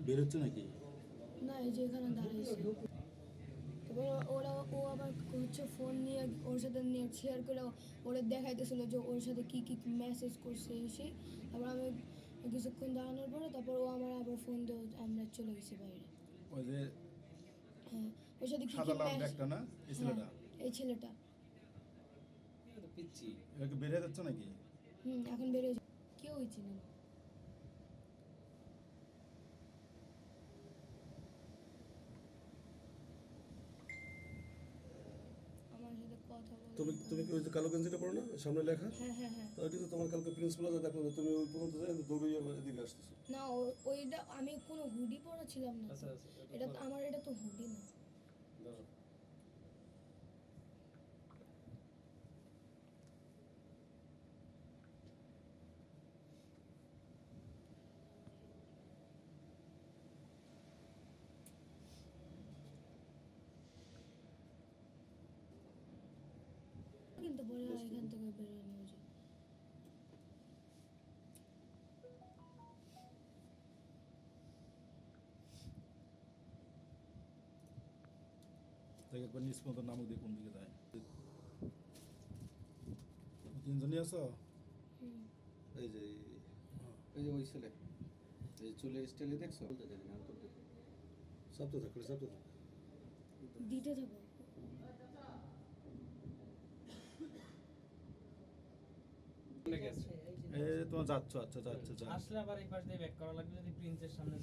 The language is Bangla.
বের হচ্ছে নাকি? না, এই যে এখানে দাঁড়াইছে। তারপর ও আবার হচ্ছে ফোন নিয়ে ওর সাথে নেট শেয়ার করে ওরা দেখাইতেছিল যে ওর সাথে কি কি মেসেজ করছে এসে। তারপর আমি কিছুক্ষণ দাঁড়ানোর পরে তারপর ও আমার আবার ফোন দিয়ে আমরা চলে গেছি বাইরে। ওই যে হ্যাঁ, ওর সাথে কি কি সাদা লাল মেসেজ। ব্যাগটা না, এই ছেলেটা এই ছেলেটা। এটা কি বের হয়ে যাচ্ছে নাকি? এখন বেরিয়ে কেউ চিনে না। আমার সাথে কথা বলে। তুমি কি ওই যে কালো গেঞ্জিটা পরো না সামনে লেখা? হ্যাঁ। তাহলে তো তোমার কালকে প্রিন্সিপাল দেখো তুমি ওই পর্যন্ত যাই দৌড়িয়ে এদিকে আসতেছো। না, ওইটা আমি কোনো হুডি পরা ছিলাম না। এটা আমার এটা তো হুডি না। কিন্তু পরে আর এখান থেকে বেরিয়ে নিয়ে যায়। তাকে একবার নিজ মতো নামক দিয়ে কোন দিকে যায়। তিনজনই আছো? এই যে ওই ছেলে এই চুলের স্টাইলে দেখছো? সব তো থাকলে সব তো থাক। দিতে থাকো। তোমার যাচ্ছ, আচ্ছা যাচ্ছে আসলে আবার এই পাশ দিয়ে ব্যাক করা লাগবে যদি প্রিন্সের সামনে